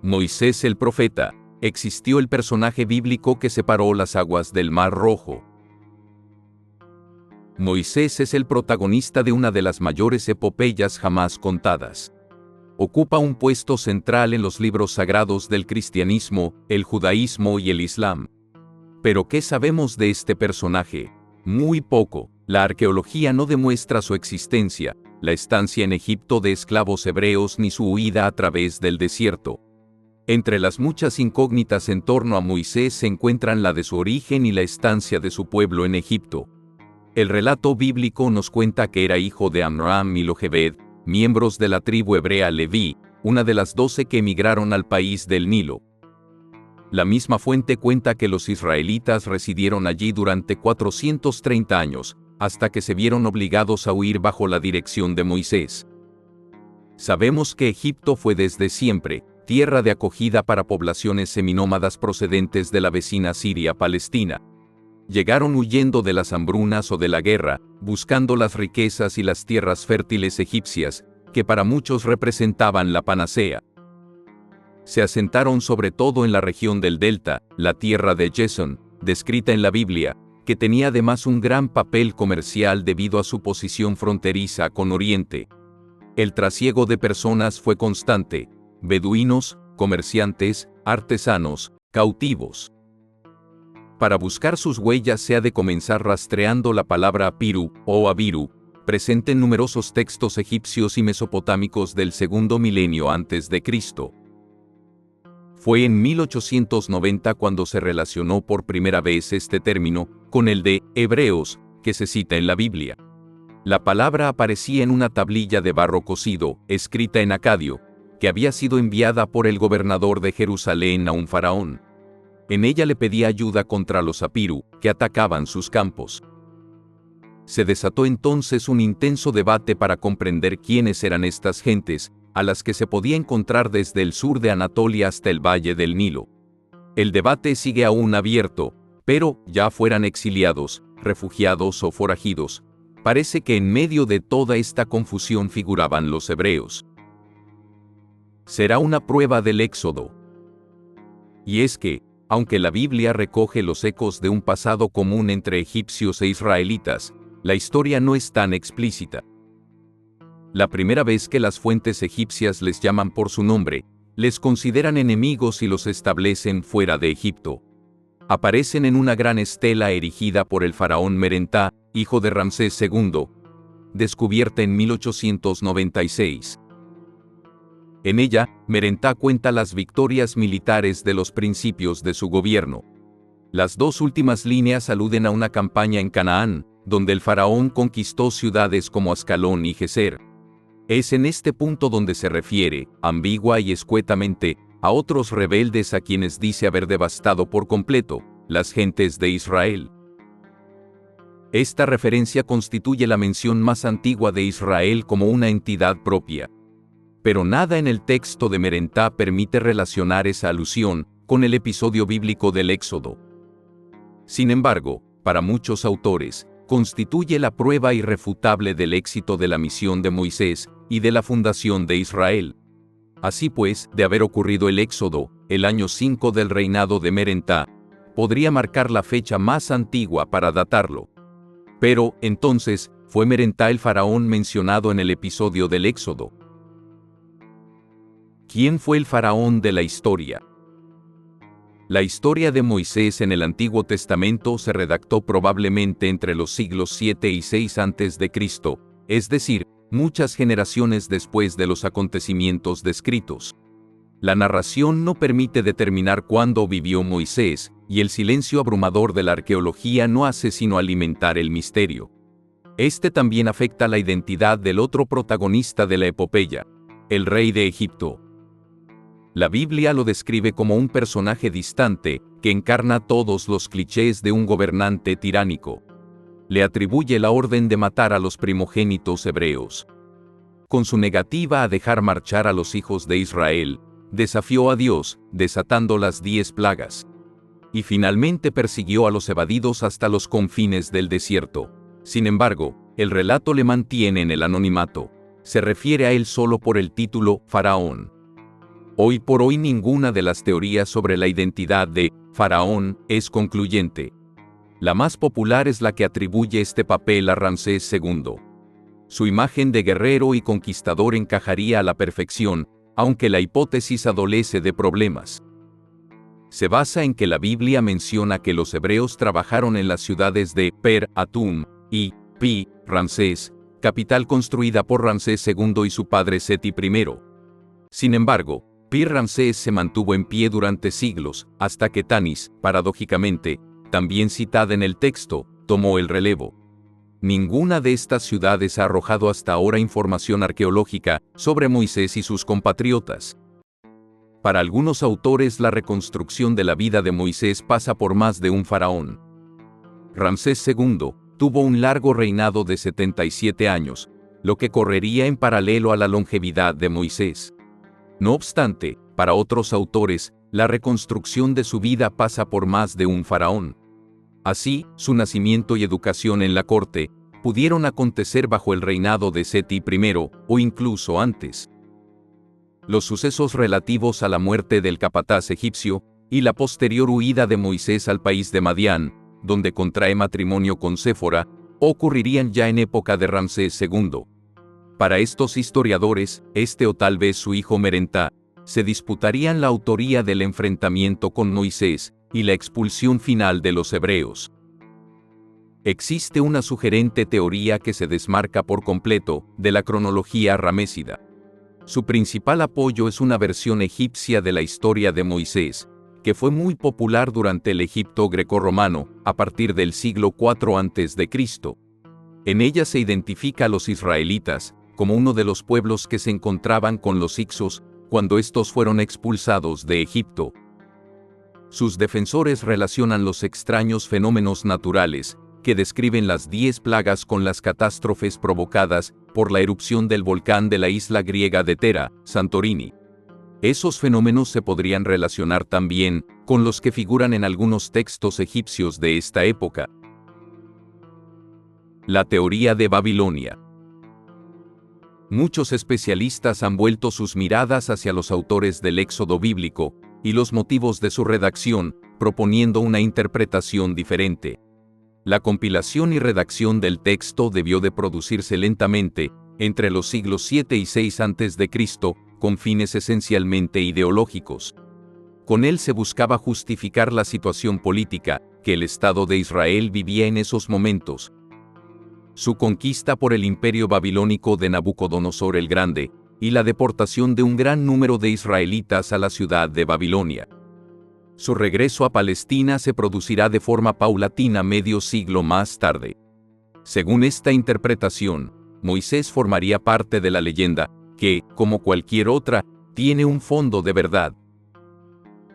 Moisés el profeta. Existió el personaje bíblico que separó las aguas del Mar Rojo. Moisés es el protagonista de una de las mayores epopeyas jamás contadas. Ocupa un puesto central en los libros sagrados del cristianismo, el judaísmo y el islam. ¿Pero qué sabemos de este personaje? Muy poco. La arqueología no demuestra su existencia, la estancia en Egipto de esclavos hebreos ni su huida a través del desierto. Entre las muchas incógnitas en torno a Moisés se encuentran la de su origen y la estancia de su pueblo en Egipto. El relato bíblico nos cuenta que era hijo de Amram y Jochebed, miembros de la tribu hebrea Leví, una de las 12 que emigraron al país del Nilo. La misma fuente cuenta que los israelitas residieron allí durante 430 años, hasta que se vieron obligados a huir bajo la dirección de Moisés. Sabemos que Egipto fue desde siempre tierra de acogida para poblaciones seminómadas procedentes de la vecina Siria-Palestina. Llegaron huyendo de las hambrunas o de la guerra, buscando las riquezas y las tierras fértiles egipcias, que para muchos representaban la panacea. Se asentaron sobre todo en la región del Delta, la tierra de Jesón, descrita en la Biblia, que tenía además un gran papel comercial debido a su posición fronteriza con Oriente. El trasiego de personas fue constante: beduinos, comerciantes, artesanos, cautivos. Para buscar sus huellas se ha de comenzar rastreando la palabra Apiru o Abiru, presente en numerosos textos egipcios y mesopotámicos del segundo milenio antes de Cristo. Fue en 1890 cuando se relacionó por primera vez este término con el de hebreos, que se cita en la Biblia. La palabra aparecía en una tablilla de barro cocido, escrita en acadio, que había sido enviada por el gobernador de Jerusalén a un faraón. En ella le pedía ayuda contra los Apiru, que atacaban sus campos. Se desató entonces un intenso debate para comprender quiénes eran estas gentes, a las que se podía encontrar desde el sur de Anatolia hasta el valle del Nilo. El debate sigue aún abierto, pero, ya fueran exiliados, refugiados o forajidos, parece que en medio de toda esta confusión figuraban los hebreos. Será una prueba del Éxodo. Y es que, aunque la Biblia recoge los ecos de un pasado común entre egipcios e israelitas, la historia no es tan explícita. La primera vez que las fuentes egipcias les llaman por su nombre, les consideran enemigos y los establecen fuera de Egipto. Aparecen en una gran estela erigida por el faraón Merentá, hijo de Ramsés II, descubierta en 1896. En ella, Merentá cuenta las victorias militares de los principios de su gobierno. Las dos últimas líneas aluden a una campaña en Canaán, donde el faraón conquistó ciudades como Ascalón y Geser. Es en este punto donde se refiere, ambigua y escuetamente, a otros rebeldes a quienes dice haber devastado por completo, las gentes de Israel. Esta referencia constituye la mención más antigua de Israel como una entidad propia. Pero nada en el texto de Merentá permite relacionar esa alusión con el episodio bíblico del Éxodo. Sin embargo, para muchos autores, constituye la prueba irrefutable del éxito de la misión de Moisés y de la fundación de Israel. Así pues, de haber ocurrido el Éxodo, el año 5 del reinado de Merentá, podría marcar la fecha más antigua para datarlo. Pero, entonces, ¿fue Merentá el faraón mencionado en el episodio del Éxodo? ¿Quién fue el faraón de la historia? La historia de Moisés en el Antiguo Testamento se redactó probablemente entre los siglos 7 y 6 a.C., es decir, muchas generaciones después de los acontecimientos descritos. La narración no permite determinar cuándo vivió Moisés, y el silencio abrumador de la arqueología no hace sino alimentar el misterio. Este también afecta la identidad del otro protagonista de la epopeya, el rey de Egipto. La Biblia lo describe como un personaje distante, que encarna todos los clichés de un gobernante tiránico. Le atribuye la orden de matar a los primogénitos hebreos. Con su negativa a dejar marchar a los hijos de Israel, desafió a Dios, desatando las 10 plagas. Y finalmente persiguió a los evadidos hasta los confines del desierto. Sin embargo, el relato le mantiene en el anonimato. Se refiere a él solo por el título Faraón. Hoy por hoy ninguna de las teorías sobre la identidad de Faraón es concluyente. La más popular es la que atribuye este papel a Ramsés II. Su imagen de guerrero y conquistador encajaría a la perfección, aunque la hipótesis adolece de problemas. Se basa en que la Biblia menciona que los hebreos trabajaron en las ciudades de Per-Atum y Pi-Ramsés, capital construida por Ramsés II y su padre Seti I. Sin embargo, Pi-Ramsés se mantuvo en pie durante siglos, hasta que Tanis, paradójicamente, también citada en el texto, tomó el relevo. Ninguna de estas ciudades ha arrojado hasta ahora información arqueológica sobre Moisés y sus compatriotas. Para algunos autores, la reconstrucción de la vida de Moisés pasa por más de un faraón. Ramsés II tuvo un largo reinado de 77 años, lo que correría en paralelo a la longevidad de Moisés. No obstante, para otros autores, la reconstrucción de su vida pasa por más de un faraón. Así, su nacimiento y educación en la corte pudieron acontecer bajo el reinado de Seti I o incluso antes. Los sucesos relativos a la muerte del capataz egipcio y la posterior huida de Moisés al país de Madián, donde contrae matrimonio con Séfora, ocurrirían ya en época de Ramsés II. Para estos historiadores, este o tal vez su hijo Merentá, se disputarían la autoría del enfrentamiento con Moisés y la expulsión final de los hebreos. Existe una sugerente teoría que se desmarca por completo de la cronología ramésida. Su principal apoyo es una versión egipcia de la historia de Moisés, que fue muy popular durante el Egipto grecorromano, a partir del siglo IV a.C. En ella se identifica a los israelitas como uno de los pueblos que se encontraban con los hicsos cuando estos fueron expulsados de Egipto. Sus defensores relacionan los extraños fenómenos naturales que describen las 10 plagas con las catástrofes provocadas por la erupción del volcán de la isla griega de Tera, Santorini. Esos fenómenos se podrían relacionar también con los que figuran en algunos textos egipcios de esta época. La teoría de Babilonia. Muchos especialistas han vuelto sus miradas hacia los autores del Éxodo bíblico y los motivos de su redacción, proponiendo una interpretación diferente. La compilación y redacción del texto debió de producirse lentamente, entre los siglos 7 y 6 a.C., con fines esencialmente ideológicos. Con él se buscaba justificar la situación política que el Estado de Israel vivía en esos momentos. Su conquista por el imperio babilónico de Nabucodonosor el Grande, y la deportación de un gran número de israelitas a la ciudad de Babilonia. Su regreso a Palestina se producirá de forma paulatina medio siglo más tarde. Según esta interpretación, Moisés formaría parte de la leyenda, que, como cualquier otra, tiene un fondo de verdad.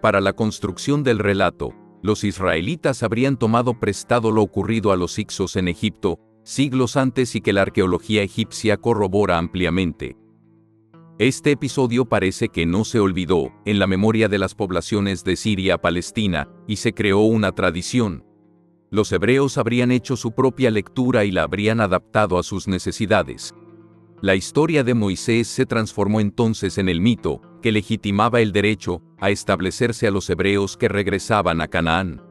Para la construcción del relato, los israelitas habrían tomado prestado lo ocurrido a los hicsos en Egipto, siglos antes y que la arqueología egipcia corrobora ampliamente. Este episodio parece que no se olvidó en la memoria de las poblaciones de Siria-Palestina, y se creó una tradición. Los hebreos habrían hecho su propia lectura y la habrían adaptado a sus necesidades. La historia de Moisés se transformó entonces en el mito que legitimaba el derecho a establecerse a los hebreos que regresaban a Canaán.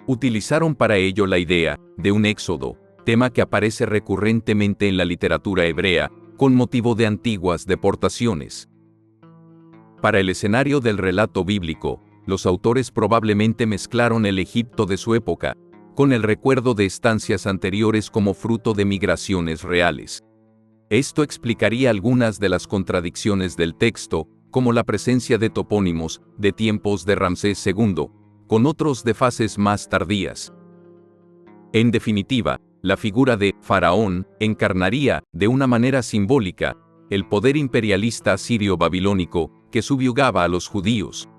Utilizaron para ello la idea de un éxodo, tema que aparece recurrentemente en la literatura hebrea, con motivo de antiguas deportaciones. Para el escenario del relato bíblico, los autores probablemente mezclaron el Egipto de su época con el recuerdo de estancias anteriores como fruto de migraciones reales. Esto explicaría algunas de las contradicciones del texto, como la presencia de topónimos de tiempos de Ramsés II, con otros de fases más tardías. En definitiva, la figura de Faraón encarnaría, de una manera simbólica, el poder imperialista asirio-babilónico que subyugaba a los judíos.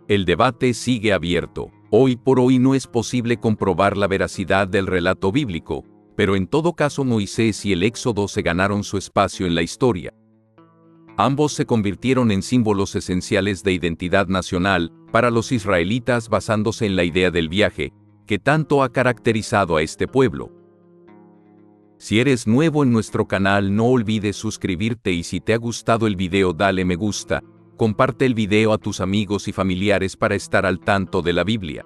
El debate sigue abierto. Hoy por hoy no es posible comprobar la veracidad del relato bíblico, pero en todo caso Moisés y el Éxodo se ganaron su espacio en la historia. Ambos se convirtieron en símbolos esenciales de identidad nacional para los israelitas basándose en la idea del viaje, que tanto ha caracterizado a este pueblo. Si eres nuevo en nuestro canal no olvides suscribirte y si te ha gustado el video dale me gusta, Comparte el video a tus amigos y familiares para estar al tanto de la Biblia.